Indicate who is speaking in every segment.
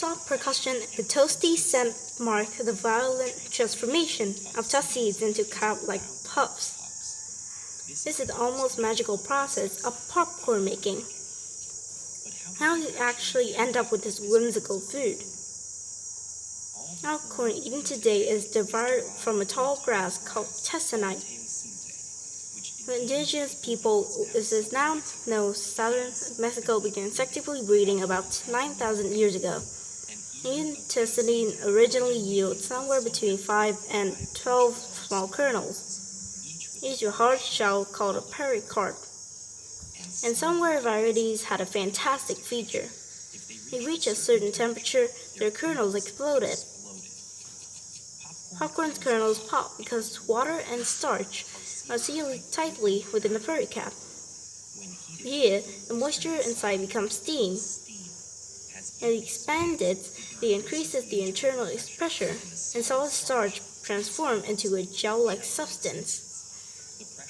Speaker 1: Soft percussion and the toasty scent mark the violent transformation of test seeds into crab-like puffs. This is the almost magical process of popcorn making. How do you actually end up with this whimsical food? All corn eaten today is derived from a tall grass called chestnut. The indigenous people is now known southern Mexico began insectively breeding about 9,000 years ago. Indian chestnut originally yields somewhere between 5 and 12 small kernels, each with a hard shell called a pericarp. And some rare varieties had a fantastic feature. They reached a certain temperature, their kernels exploded. Popcorn's kernels pop because water and starch are sealed tightly within the pericarp. Here, the moisture inside becomes steam. As it expanded, it increases the internal pressure, and solid starch transforms into a gel-like substance.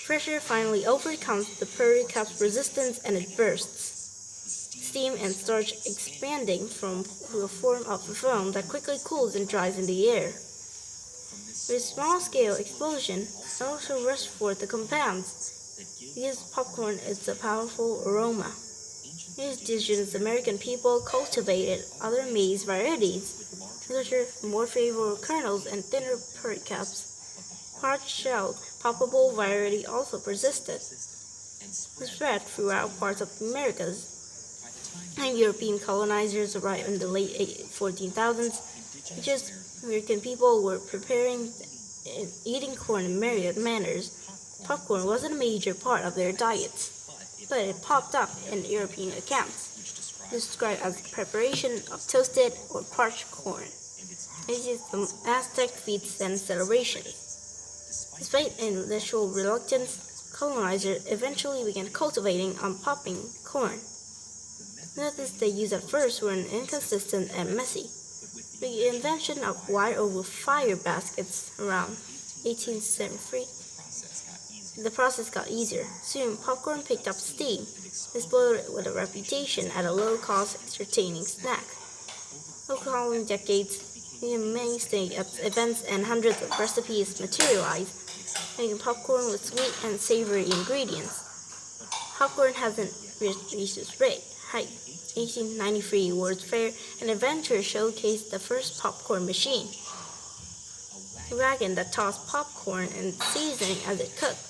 Speaker 1: Pressure finally overcomes the pericarp's resistance and it bursts. Steam and starch expanding to a form of a foam that quickly cools and dries in the air. With a small-scale explosion, it also rushes forth the compounds. Because popcorn is a powerful aroma. Indigenous American people cultivated other maize varieties, larger, more favorable kernels and thinner pericarps. Hard-shelled, poppable variety also persisted. It spread throughout parts of the Americas. And European colonizers arrived in the late 14,000s. Just American people were preparing and eating corn in myriad manners. Popcorn wasn't a major part of their diets, but it popped up in European accounts, described as the preparation of toasted or parched corn. It is the Aztec feasts and celebrations. Despite initial reluctance, colonizers eventually began cultivating and popping corn. Methods they used at first were inconsistent and messy. With the invention of wire-over fire baskets around 1873, the process got easier. Soon, popcorn picked up steam, exploded with a reputation as a low-cost, entertaining snack. Over the following decades, the mainstay of events and hundreds of recipes materialized, making popcorn with sweet and savory ingredients. Popcorn hasn't reached its height. 1893 World's Fair, an adventure showcased the first popcorn machine, a wagon that tossed popcorn and seasoning as it cooked.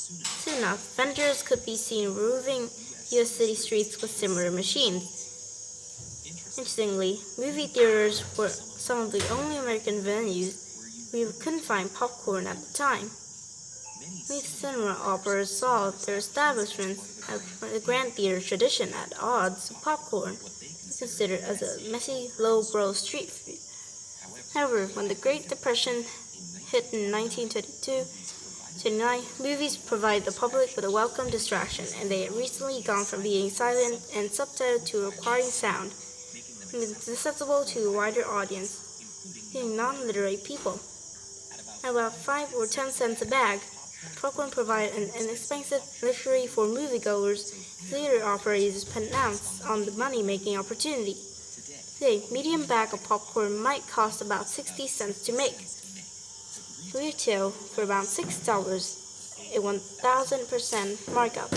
Speaker 1: Soon enough, vendors could be seen roving U.S. city streets with similar machines. Interestingly, movie theaters were some of the only American venues where you couldn't find popcorn at the time. Many cinema operas saw their establishments as the grand theater tradition at odds with popcorn, considered as a messy, low-brow street food. However, when the Great Depression hit in 1929, movies provided the public with a welcome distraction, and they had recently gone from being silent and subtitled to requiring sound, making them accessible to a wider audience, including non-literate people. At about 5 or 10 cents a bag, popcorn provided an inexpensive luxury for moviegoers and theater operators pronounced on the money-making opportunity. Today, a medium bag of popcorn might cost about 60 cents to make. Retail for about $6, a 1,000% markup.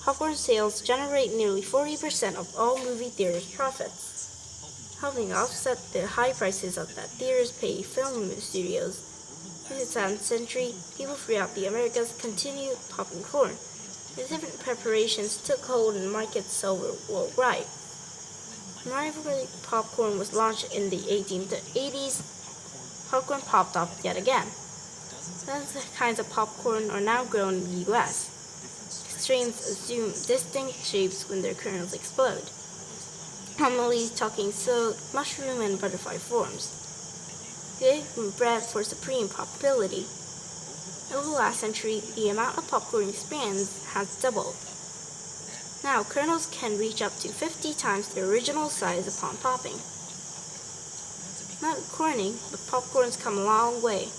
Speaker 1: Popcorn sales generate nearly 40% of all movie theaters' profits, helping offset the high prices of that theaters pay film studios. In the 7th century, people throughout the Americas continued popping corn. The different preparations took hold in markets sold worldwide. When rivalry popcorn was launched in the 1880s, popcorn popped up yet again. Those kinds of popcorn are now grown in the U.S. Strains assume distinct shapes when their kernels explode, commonly taking silk, mushroom, and butterfly forms. They were bred for supreme poppability. Over the last century, the amount of popcorn expands has doubled. Now, kernels can reach up to 50 times their original size upon popping. Not corning, but popcorn's come a long way.